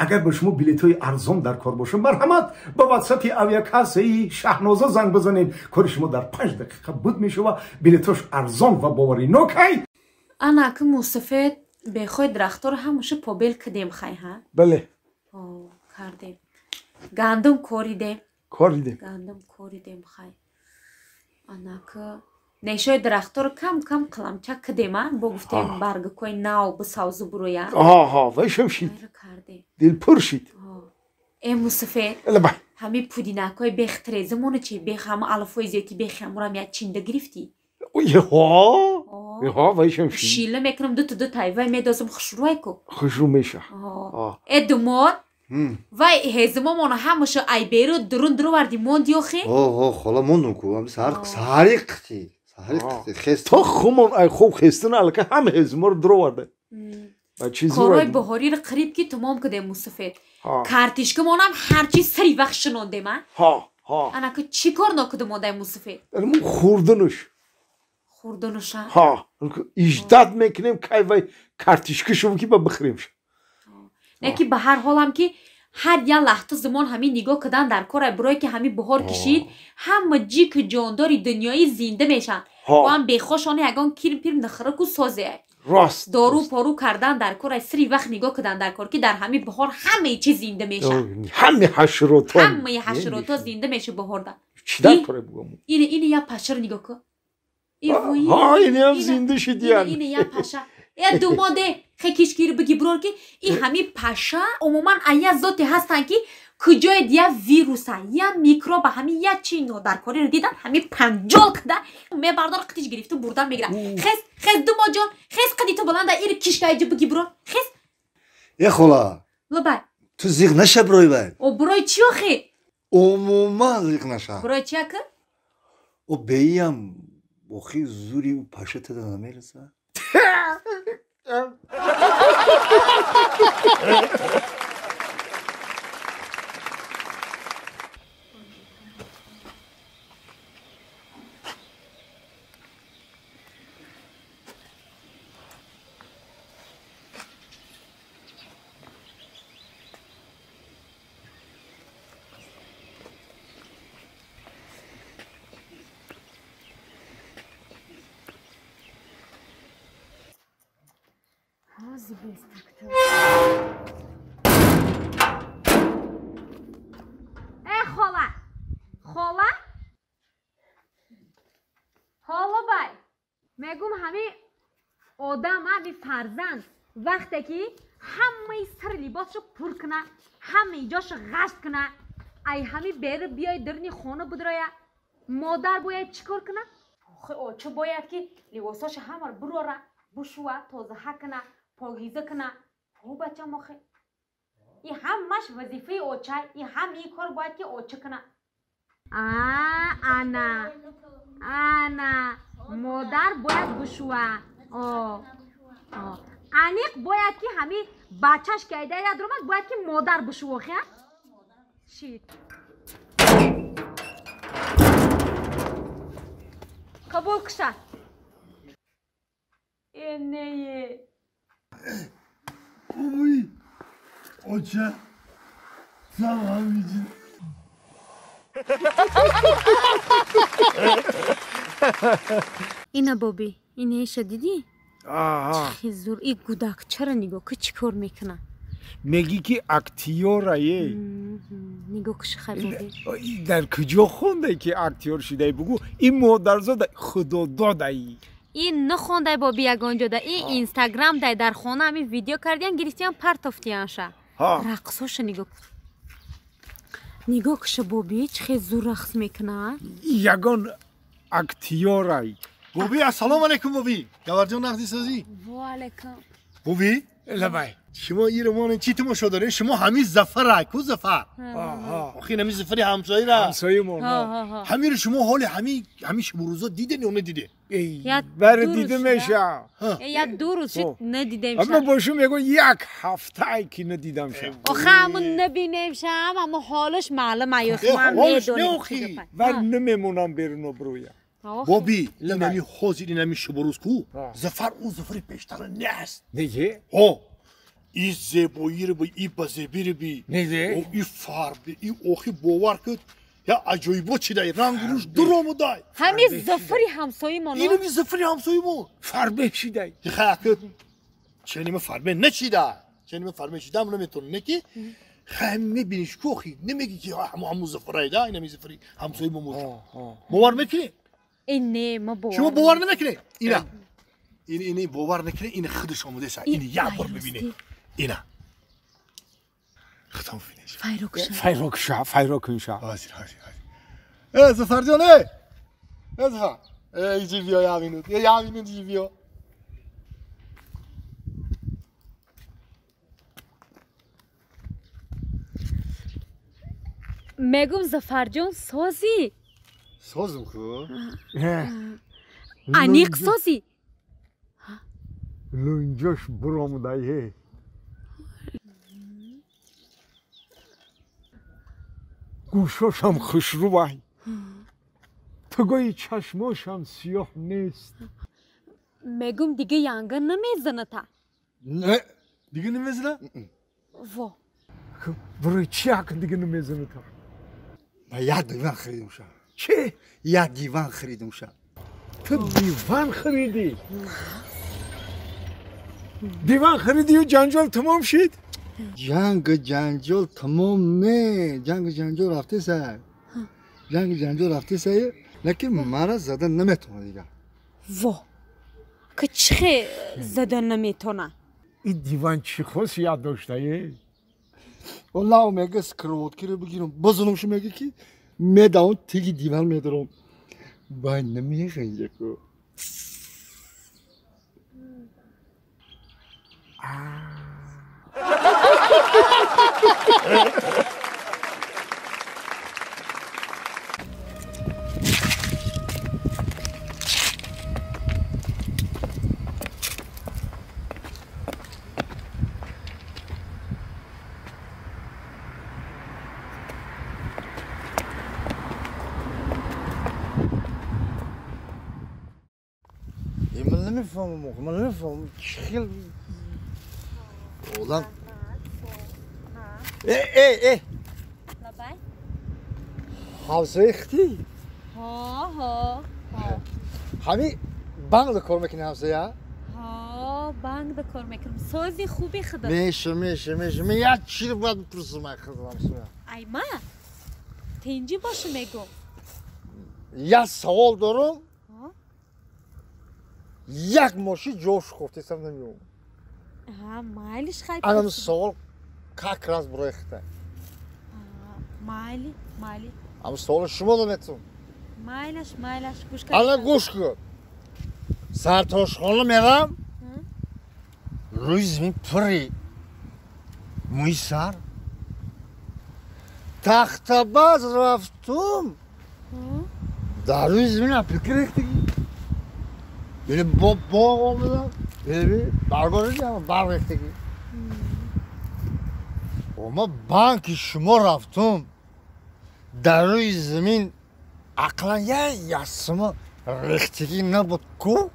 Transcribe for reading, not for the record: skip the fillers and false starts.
اگر به شما بلیط‌های ارزان در کار باشه مرحمت با واتساپ اویاکاسی شهنازه زنگ بزنید کار شما در 5 دقیقه بود میشه و بلیطاش ارزان و باوری نوکی. انا که موسفید به خود درختار هموشه پابل کدیم خواهی ها؟ بله کردیم گندم کوریدیم گندم کوریدیم خواهی انا که نشای درختار کم کم قلم چه کدیم ها با گفتیم برگ کوی ناو بسازو برویا ویشم شید دل پر شید ای موسفید همی پودیناکای بختره زمانه چی بخ همه علفوی زیتی بخ همورم یا چینده گرفتی ویشم شید شیله میکنم دو تای وای میدازم خشروی کو خشرو میشه ادمور وای هزمو مانا هموشه ای بیرو درو وردی موندی آخی خالا موندم کو هم ساریقتی تو خمون ای خوب خستن الکه هم هزمو درو ورده کارای بهاری رو قریب کی تمام کده موسفید کارتیش که مانم هر چیز سری وقت شنونده من انا که چی کار نکده مانده موسفید من خوردنش اجداد میکنیم که وای کارتیشکه شو کی با بخریمش نه که به هر حال هم که هر یا لحظه زمان همین نگاه کردن در کار برای که همین بهار کشید همه جیک جانداری دنیای زنده میشن و هم بخوشانه اگان کیر نخره کو سازه راست دارو پارو کردن در کار سری وقت نگاه کردن در کار که در همین بهار همه چیز زنده میشه همه حشرات زنده میشه بهار در چی در کاره بگم اینه یا پشر نگاه کن اینه هم زنده شدی اینه یا پشر دوماده خیکیش گیر بگی برور که این همین پشا عموما ایا ذاتی هستن که کجای دیا ویروس یا میکروب همین یا چی نو در کاری رو دیدن همین پنجال کده می بردار قطیش گرفته بردن میگیرن خیز دوما جان خیز قدی تو بلنده ایره کشکای جو بگی برور خیز یه خلا لبای تو زیغ نشه بروی بای او بروی چی آخی؟ عموما زیغ نشه بروی چی اکر؟ او بیم بخی زوری و پشه تده نمیرسه حالا بای میگم همین آدم همین فرزند وقتی که همه سر لباسشو پر کنه همه جاشو غشت کنه ای همین بره بیای درنی خونه بدرایه مادر باید چیکار کنه؟ آخه چه باید که لباساش همه بروره بشوه تازه کنه پاکیزه کنه او بچه مخه این همش وظیفه اوچه این هم این کار باید که اوچه کنه انا مادر باید بشوه انیق باید که همین بچهش که ایده یاد رومد باید که مادر بشوه خیلی شید قبول کشد اینه اوی اوچه سلام اینا بابی اینه شدیدی؟ چه زور این گودک چرا نگاه که چی کار میکنه؟ میگی که اکتیورایه نگاه کش خبیده در کجا خونده که اکتیور شده بگو این مادرزاده خدا داده این نخونده بابی یگانجا ده این اینستاگرام ده در خونه همین ویدیو کردین گریستیان پرتافتیان شه رقصاش نگاه کش بابی چه زور رقص میکنه یگان اکتیورای بابی السلام علیکم بابی گوارجان نقدی سازی و علیکم بابی لبای شما این رومان چی تماشا داره شما همین زفر کو زفر آخه همین زفری همسایه را همسایه ما همین شما حال همین شما روزا دیده نه اون دیده بر دیده میشه یا دو روز شد ندیده میشه اما باشم میگم یک هفته ای که ندیدم شه آخه همون نبینیم شم اما حالش معلوم ایوش من میدونم ور نمیمونم بیرون برویا بابی نمی حاضری نمی شما روز کو زفر او زفری پیشتر نیست دیگه این زیبایی رو بی این بزیبی رو بی نگه این فربی این اوخی باور کد یا عجایبا چی دای رنگ روش درامو دای همین زفری همسایه ما اینو بی زفری همسایی مون فربه چی دای یه خیلی چنیم فربه نچیده چنیم فربه چیده منو میتونه نکی خیلی میبینیش کوخی نمیگی که همو زفرایی ده اینو می زفری همسایی مون باور میکنی؟ این نه ما باور شما باور نمیکنی؟ اینه باور نکنی این خودش آموده سر اینه یه بار ببینی اینه خودم ببینیش فیروکشا حاضر ای زفر جان ای زفر ای جی بیا یا همینو جی بیا میگم زفر جان سازم کو انیق سازی لونجاش برامدایه گوشاش هم خوشروبای پگای چشماش هم سیاه نیست میگم دیگه یانگن نمیزنه تا نه دیگه نمیزنه؟ وا برای چی حق دیگه نمیزنه تا من یه دیوان خریدم شد چه؟ یه دیوان خریدم شد تو دیوان خریدی؟ دیوان خریدی و جنجال تمام شد؟ جنگ جنجال تمام نه جنگ جنجال رفته سر جنگ جنجال رفته سر لیکن مرا زدن نمیتونه دیگه وا که چه زدن نمیتونه این دیوان چی خوست یاد داشته؟ والله میگه سکروت رو بگیرم بزنمش میگه که میداون تیگی دیوان میدارم باید نمیگه یکو من نمیفهمم خیلی oğlan لبای havzaya xti ها همین بانگ کار میکنه havzaya ها بانگ کار میکنم سازی خوبی خدا میشه من یه چیزی باید بپرسم همسaya ای ما تنجی باشه میگم یه سوال دارم یک ماشین جوش خورده سم نمیوم ها مایلش خیلی الان سوال как раз بریخته مایلی اما سوال شما نمیتون مایلش گوش کن الان گوش کن سرتاشخانه میرم روی زمین پری موی سر تخت باز رفتم در روی زمین اپلیکه ریختگی یعنی با آمدم یعنی برگاه ریختگی بر ریختگی اما بانک شما رفتم در روی زمین اقلا یه یاسما ریختگی نبود کو؟